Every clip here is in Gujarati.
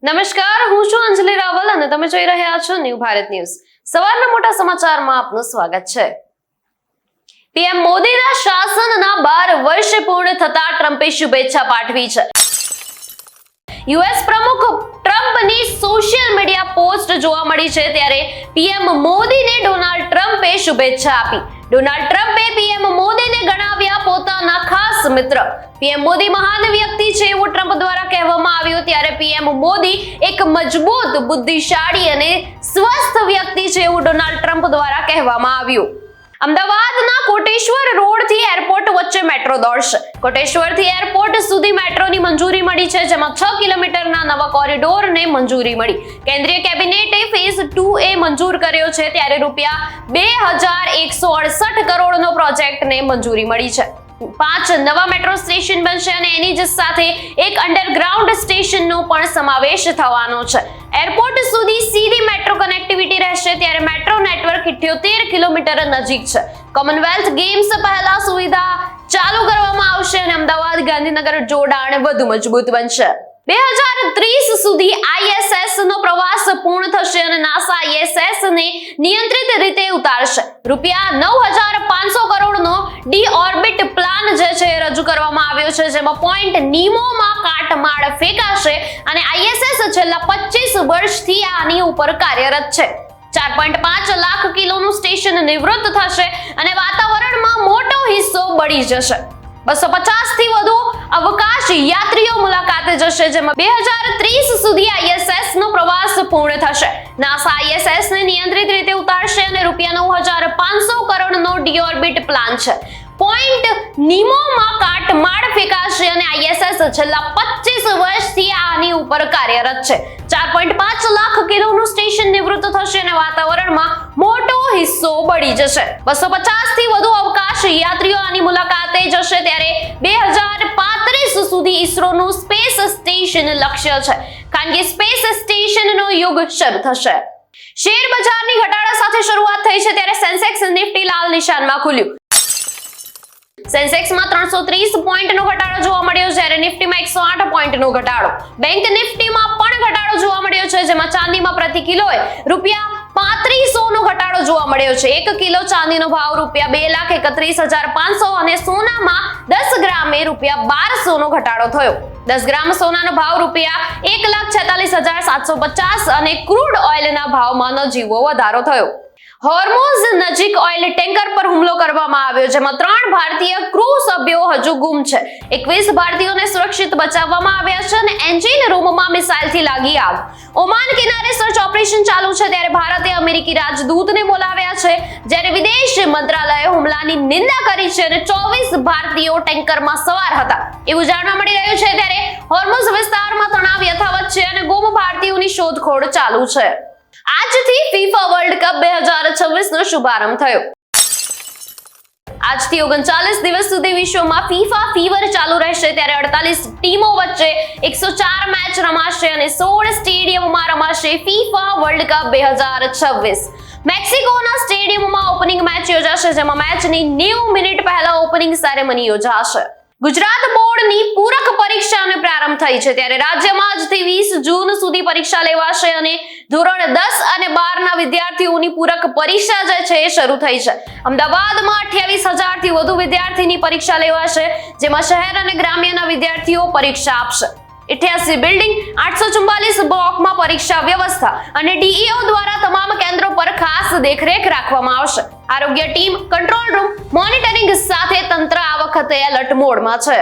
નમસ્કાર, હું છું અંજલિ રાવલ અને તમે જોઈ રહ્યા છો ન્યૂ ભારત ન્યૂઝ. સવારના મોટા સમાચારમાં આપનું સ્વાગત છે. પીએમ મોદીના શાસનના 12 વર્ષ પૂર્ણ થતા ટ્રમ્પે શુભેચ્છા પાઠવી છે. યુએસ પ્રમુખ ટ્રમ્પની સોશિયલ મીડિયા પોસ્ટ જોવા મળી છે, ત્યારે પીએમ મોદીને ડોનાલ્ડ ટ્રમ્પે શુભેચ્છા આપી. ડોનાલ્ડ ટ્રમ્પે પીએમ મોદીને ગણાવ્યા પોતાના ખાસ મિત્ર. પીએમ મોદી મહાન વ્યક્તિ છે એવું ટ્રમ્પ દ્વારા કહેવામાં આવ્યું, ત્યારે પીએમ મોદી એક મજબૂત, બુદ્ધિશાળી અને સ્વસ્થ વ્યક્તિ છે એવું ડોનાલ્ડ ટ્રમ્પ દ્વારા કહેવામાં આવ્યું. અમદાવાદના કોટેશ્વર રોડથી એરપોર્ટ વચ્ચે મેટ્રો દોડશે. કોટેશ્વરથી એરપોર્ટ સુધી મેટ્રોની મંજૂરી મળી છે, જેમાં 6 કિલોમીટરના નવા કોરિડોરને મંજૂરી મળી. કેન્દ્રીય કેબિનેટે ફેઝ 2A મંજૂર કર્યો છે, ત્યારે ₹2168 કરોડનો પ્રોજેક્ટને મંજૂરી મળી છે. 5 નવા મેટ્રો સ્ટેશન બનશે અને એની જ સાથે એક અંડરગ્રાઉન્ડ સ્ટેશનનો પણ સમાવેશ થવાનો છે. એરપોર્ટ સુધી સીધી મેટ્રો કનેક્ટિવિટી રહેશે, ત્યારે મેટ્રો નેટવર્ક 78 કિલોમીટર નજીક છે. કોમનવેલ્થ ગેમ્સ પહેલા સુવિધા ચાલુ કરવામાં આવશે અને અમદાવાદ ગાંધીનગર જોડાણ વધુ મજબૂત બનશે. 2030 સુધી ISS નો પ્રવાસ પૂર્ણ થશે અને નાસા ISS ને નિયંત્રિત રીતે ઉતારશે. ₹9,500 કરોડનો ડી-ઓર્બિટ પ્લાન જે છે રજૂ કરવામાં આવ્યો છે, જેમાં પોઈન્ટ નીમોમાં કાટમાળ ફેંકાશે અને ISS છેલ્લા 25 વર્ષથી આની ઉપર કાર્યરત છે. 4.5 લાખ કિલોનું સ્ટેશન નિવૃત્ત થશે અને વાતાવરણમાં મોટો હિસ્સો બળી જશે. 250 થી વધુ અવકાશ યાત્રીઓ મુલાકાતે જશે, જેમાં 2030 સુધી ISS નો પ્રવાસ પૂર્ણ થશે. નાસા ISS ને નિયંત્રિત રીતે ઉતારશે અને ₹9,500 કરોડનો ડી-ઓર્બિટ પ્લાન છે. પોઈન્ટ નીમોમાં કાટમાળ ફેંકાશે અને ISS છેલ્લા 25 વર્ષથી આની ઉપર કાર્યરત છે. 4.5 લાખ કિલોનું સ્ટેશન નિવૃત્ત થશે અને વાતાવરણમાં મોટો હિસ્સો બળી જશે. 250 થી વધુ અવકાશ યાત્રીઓ આની મુલાકાતે જશે, ત્યારે 2035 સુધી ઇસરોનું સ્પેસ સ્ટેશન લક્ષ્ય છે. ખાનગી સ્પેસ સ્ટેશનનો યુગ શરૂ થશે. શેર બજારની ઘટાડા સાથે શરૂઆત થઈ છે, ત્યારે સેન્સેક્સ નિફ્ટી લાલ નિશાનમાં ખુલ્યું. સેન્સેક્સમાં 330 પોઈન્ટનો ઘટાડો જોવા મળ્યો, જ્યારે નિફ્ટીમાં 108 પોઈન્ટનો ઘટાડો. બેંક નિફ્ટીમાં પણ ઘટાડો જોવા મળ્યો છે, જેમાં ચાંદીમાં પ્રતિ કિલોએ ₹3500નો ઘટાડો જોવા મળ્યો છે. 1 કિલો ચાંદીનો ભાવ ₹2,31,500 અને સોનામાં 10 ગ્રામે ₹1200નો ઘટાડો થયો. 10 ગ્રામ સોનાનો ભાવ ₹1,46,750 અને ક્રૂડ ઓઇલના ભાવમાં નજીવો વધારો થયો. હોર્મુઝ નજીક ઓઇલ ટેન્કર પર હુમલો કરવામાં આવ્યો, જેમાં 3 ભારતીય ક્રૂ સભ્યો હજુ ગુમ છે. 21 ભારતીયોને સુરક્ષિત બચાવવામાં આવ્યા છે અને એન્જિન રૂમમાં મિસાઇલથી લાગી આગ. ઓમાન કિનારે સર્ચ ઓપરેશન ચાલુ છે, ત્યારે ભારતે અમેરિકી રાજદૂતને બોલાવ્યા છે, જ્યારે વિદેશ મંત્રાલયે હુમલાની નિંદા કરી છે અને 24 ભારતીયો ટેન્કરમાં સવાર હતા એવું જાણવા મળી રહ્યું છે. ત્યારે હોર્મુઝ વિસ્તારમાં તણાવ યથાવત છે અને ગુમ ભારતીયોની શોધખોળ ચાલુ છે. આજથી FIFA વર્લ્ડ કપ 2026 નો શુભારંભ થયો. આજથી 39 દિવસ સુધી વિશ્વમાં FIFA ફીવર ચાલુ રહેશે, ત્યારે 48 ટીમો વચ્ચે 104 મેચ રમાશે અને 16 સ્ટેડિયમમાં રમાશે FIFA વર્લ્ડ કપ 2026. મેક્સિકોના સ્ટેડિયમમાં ઓપનિંગ મેચ યોજાશે, જેમાં મેચની 90 મિનિટ પહેલા ઓપનિંગ સેરેમની યોજાશે. ગુજરાત બોર્ડની પૂરક પરીક્ષાને પ્રારંભ થઈ છે, ત્યારે રાજ્યમાં આજથી 20 જૂન સુધી પરીક્ષા લેવાશે અને ધોરણ 10 અને 12 ના વિદ્યાર્થીઓની પૂરક પરીક્ષા જે છે એ શરૂ થઈ છે. અમદાવાદમાં 28,000 થી વધુ વિદ્યાર્થીની પરીક્ષા લેવાશે, જેમાં શહેર અને ગ્રામ્યના વિદ્યાર્થીઓ પરીક્ષા આપશે. 88 બિલ્ડિંગ, 844 બ્લોકમાં પરીક્ષા વ્યવસ્થા અને DEO દ્વારા તમામ કેન્દ્રો પર ખાસ દેખરેખ રાખવામાં આવશે. આરોગ્ય ટીમ, કંટ્રોલ રૂમ, મોનિટરિંગ સાથે તંત્ર આ વખતે એલર્ટ મોડમાં છે.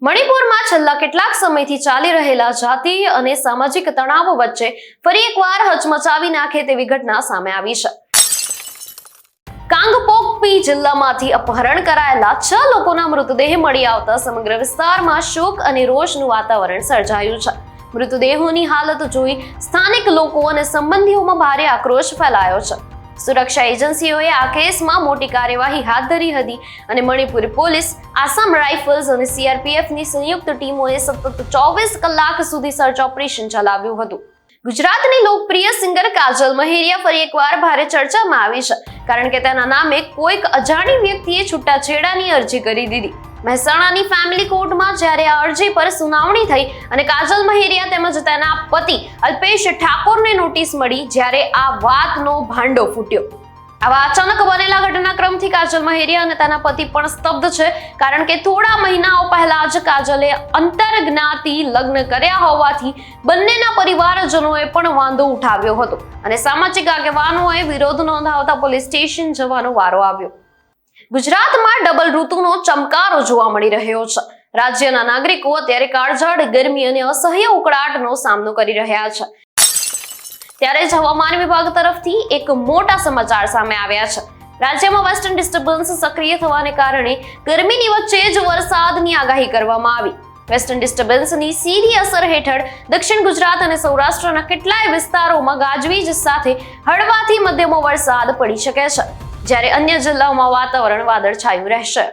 મણિપુરમાં છેલ્લા કેટલાક સમયથી ચાલી રહેલા જાતીય અને સામાજિક તણાવ વચ્ચે ફરી એકવાર હચમચાવી નાખે તેવી ઘટના સામે આવી છે. કાંગપોકપી જિલ્લામાંથી અપહરણ કરાયેલા 6 લોકોના મૃતદેહ મળી આવતા સમગ્ર વિસ્તારમાં શોક અને રોષનું વાતાવરણ સર્જાયું છે. મૃતદેહોની હાલત જોઈ સ્થાનિક લોકો અને સંબંધીઓમાં ભારે આક્રોશ ફેલાયો છે. સુરક્ષા એજન્સીઓએ આ કેસમાં મોટી કાર્યવાહી હાથ ધરી હતી અને મણિપુર પોલીસ, આસામ રાઇફલ્સ અને CRPFની સંયુક્ત ટીમોએ સતત 24 કલાક સુધી સર્ચ ઓપરેશન ચલાવ્યું હતું. ગુજરાતની લોકપ્રિય સિંગર કાજલ મહેરિયા ફરી એકવાર ભારે ચર્ચામાં આવી છે, કારણ કે તેના નામે કોઈક અજાણી વ્યક્તિએ છૂટાછેડાની અરજી કરી દીધી. મહેસાણાની ફેમિલી કોર્ટમાં જ્યારે આ અરજી પર સુનાવણી થઈ અને કાજલ મહેરિયા તેમજ તેના પતિ અલ્પેશ ઠાકોરને નોટિસ મળી, જ્યારે આ વાતનો ભાંડો ફૂટ્યો. આવા અચાનક બનેલા ઘટનાક્રમથી કાજલ મહેરિયા અને તેના પતિ પણ સ્તબ્ધ છે, કારણ કે થોડા મહિનાઓ પહેલા જ કાજલે અંતરજ્ઞાતિ લગ્ન કર્યા હોવાથી બંનેના પરિવારજનોએ પણ વાંધો ઉઠાવ્યો હતો અને સામાજિક આગેવાનોએ વિરોધ નોંધાવતા પોલીસ સ્ટેશન જવાનો વારો આવ્યો. ગુજરાતમાં ડબલ ઋતુનો ચમકારો જોવા મળી રહ્યો છે. રાજ્યના નાગરિકો અત્યારે કાળઝાળ ગરમી અને અસહ્ય ઉકળાટનો સામનો કરી રહ્યા છે. ત્યારે જ હવામાન વિભાગ તરફથી એક મોટા સમાચાર સામે આવ્યા છે. રાજ્યમાં વેસ્ટર્ન ડિસ્ટર્બન્સ સક્રિય થવાને કારણે ગરમીની વચ્ચે જ વરસાદની આગાહી કરવામાં આવી. વેસ્ટર્ન ડિસ્ટર્બન્સની સીધી અસર હેઠળ દક્ષિણ ગુજરાત અને સૌરાષ્ટ્રના કેટલાય વિસ્તારોમાં ગાજવીજ સાથે હળવાથી મધ્યમ વરસાદ પડી શકે છે, જ્યારે અન્ય જિલ્લાઓમાં વાતાવરણ વાદળછાયું રહેશે.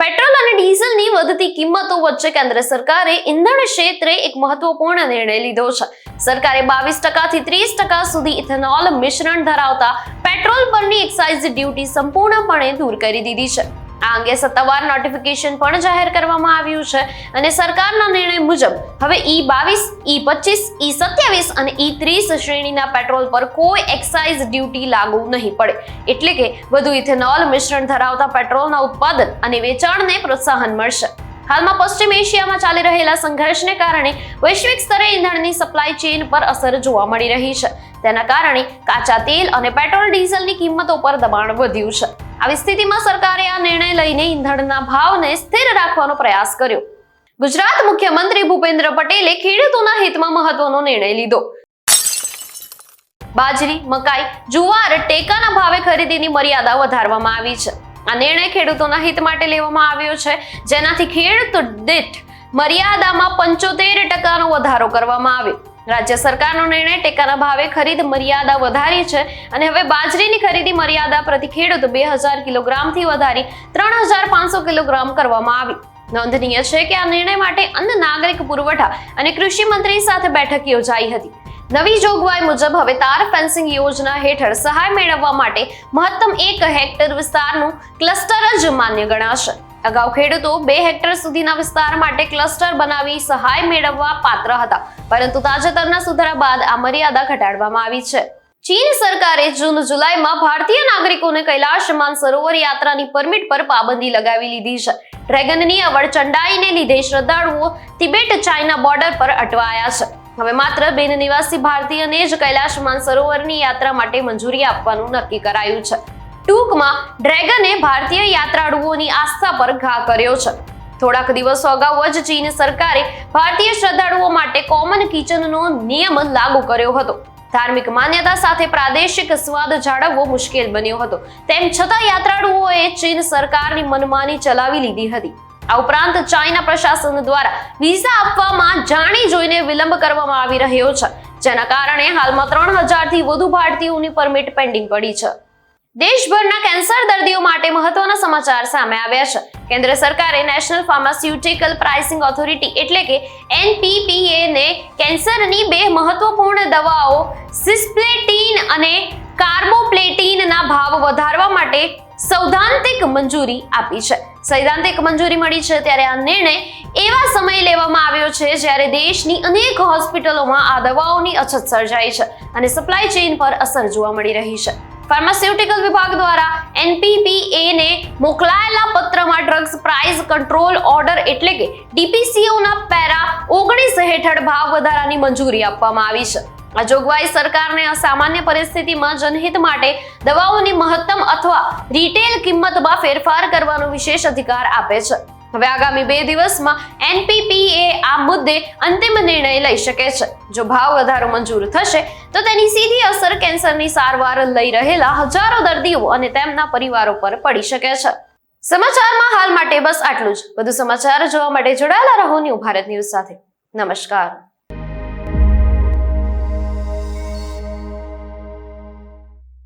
પેટ્રોલ અને ડીઝલની વધતી કિંમતો વચ્ચે કેન્દ્ર સરકારે ઇંધણ ક્ષેત્રે એક મહત્વપૂર્ણ નિર્ણય લીધો છે. સરકારે 22% થી 30% સુધી ઇથેનોલ મિશ્રણ ધરાવતા પેટ્રોલ પરની એક્સાઇઝ ડ્યુટી સંપૂર્ણપણે દૂર કરી દીધી છે. આ અંગે સત્તાવાર નોટિફિકેશન પણ જાહેર કરવામાં આવ્યું છે અને સરકારના નિર્ણય મુજબ હવે E22, E25, E27 અને E30 શ્રેણીના પેટ્રોલ પર કોઈ એક્સાઇઝ ડ્યુટી લાગુ નહીં પડે. એટલે કે વધુ ઇથેનોલ મિશ્રણ ધરાવતા પેટ્રોલના ઉત્પાદન અને વેચાણને પ્રોત્સાહન મળશે. હાલમાં પશ્ચિમ એશિયામાં ચાલી રહેલા સંઘર્ષને કારણે વૈશ્વિક સ્તરે ઇંધણની સપ્લાય ચેઇન પર અસર જોવા મળી રહી છે. તેના કારણે કાચા તેલ અને પેટ્રોલ ડીઝલની કિંમતો પર દબાણ વધ્યું છે. આવી સ્થિતિમાં સરકારે આ નિર્ણય લઈને ઇંધણના ભાવને સ્થિર રાખવાનો પ્રયાસ કર્યો. ગુજરાત મુખ્યમંત્રી ભૂપેન્દ્ર પટેલે ખેડૂતોના હિતમાં મહત્વનો નિર્ણય લીધો. બાજરી, મકાઈ, જુવાર ટેકાના ભાવે ખરીદીની મર્યાદા વધારવામાં આવી છે. આ નિર્ણય ખેડૂતોના હિત માટે લેવામાં આવ્યો છે, જેનાથી ખેડૂત દીઠ મર્યાદામાં 75% વધારો કરવામાં આવ્યો. રાજ્ય સરકારનો નિર્ણય ટેકાના ભાવે ખરીદ મર્યાદા વધારી છે અને હવે બાજરીની ખરીદી મર્યાદા પ્રતિ ખેડૂત 2000 કિલોગ્રામથી વધારી 3500 કિલોગ્રામ કરવામાં આવી. નોંધનીય છે કે આ નિર્ણય માટે અન્ન, નાગરિક પુરવઠા અને કૃષિ મંત્રી સાથે બેઠક યોજાઈ હતી. નવી જોગવાઈ મુજબ હવે તાર ફેન્સિંગ યોજના હેઠળ સહાય મેળવવા માટે મહત્તમ 1 હેક્ટર વિસ્તારનું ક્લસ્ટર જ માન્ય ગણાશે. અગાઉ ખેડૂતો 2 હેક્ટર સુધીના વિસ્તાર માટે ક્લસ્ટર બનાવી સહાય મેળવવા પાત્ર હતા, પરંતુ તાજેતરના સુધારા બાદ આ મર્યાદા ઘટાડવામાં આવી છે. ચીન સરકારે જૂન-જુલાઈમાં ભારતીય નાગરિકોને કૈલાશ માનસરોવર યાત્રાની પરમિટ પર પાબંદી લગાવી લીધી છે. ડ્રેગનની અવળચંડાઈને લીધે શ્રદ્ધાળુઓ તિબેટ-ચાઇના બોર્ડર પર અટવાયા છે. હવે માત્ર બિન નિવાસી ભારતીયને જ કૈલાશ માનસરોવરની યાત્રા માટે મંજૂરી આપવાનું નક્કી કરાયું છે. ટૂંકમાં ડ્રેગને ભારતીય યાત્રાળુઓની આસ્થા પર ઘા કર્યો છે. થોડાક દિવસો અગાઉ જ ચીન સરકારે ભારતીય શ્રદ્ધાળુઓ માટે કોમન કિચનનો નિયમ લાગુ કર્યો હતો. ધાર્મિક માન્યતા સાથે પ્રાદેશિક સ્વાદ જાળવવો મુશ્કેલ બન્યો હતો. તેમ છતાં યાત્રાળુઓએ ચીન સરકારની મનમાની ચલાવી લીધી હતી. આ ઉપરાંત ચાઇના પ્રશાસન દ્વારા વિઝા આપવામાં જાણી જોઈને વિલંબ કરવામાં આવી રહ્યો છે, જેના કારણે હાલમાં 3000 થી વધુ ભારતીયોની પરમિટ પેન્ડિંગ પડી છે. દેશભરના કેન્સર દર્દીઓ માટે મહત્વના સમાચાર સામે આવ્યા છે. કેન્દ્ર સરકારે નેશનલ ફાર્માસ્યુટિકલ પ્રાઇસિંગ ઓથોરિટી એટલે કે NPPA ને કેન્સરની 2 મહત્વપૂર્ણ દવાઓ સિસ્પ્લેટિન અને કાર્બોપ્લેટિનના ભાવ વધારવા માટે સૈદ્ધાંતિક મંજૂરી આપી છે. સૈદ્ધાંતિક મંજૂરી મળી છે ત્યારે આ નિર્ણય એવા સમયે લેવામાં આવ્યો છે જ્યારે દેશની અનેક હોસ્પિટલોમાં આ દવાઓની અછત સર્જાઈ છે અને સપ્લાય ચેઇન પર અસર જોવા મળી રહી છે. ફાર્માસ્યુટિકલ વિભાગ દ્વારા NPPA ને મોકલાયેલા પત્રમાં ડ્રગ્સ પ્રાઇસ કંટ્રોલ ઓર્ડર એટલે કે DPCOના પેરા 19 હેઠળ ભાવ વધારાની મંજૂરી આપવામાં આવી છે. આ જોગવાઈ સરકારને અસામાન્ય પરિસ્થિતિમાં જનહિત માટે દવાઓની મહત્તમ અથવા રિટેલ કિંમતમાં ફેરફાર કરવાનો વિશેષ અધિકાર આપે છે. હવે આગામી 2 દિવસમાં NPPA આ મુદ્દે અંતિમ નિર્ણય લઈ શકે છે. જો ભાવ વધારો મંજૂર થશે તો તેની સીધી અસર કેન્સરની સારવાર લઈ રહેલા હજારો દર્દીઓ અને તેમના પરિવારો પર પડી શકે છે. સમાચારમાં હાલ માટે બસ આટલું જ. વધુ સમાચાર જોવા માટે જોડાયેલા રહો ન્યૂ ભારત ન્યૂઝ સાથે. નમસ્કાર.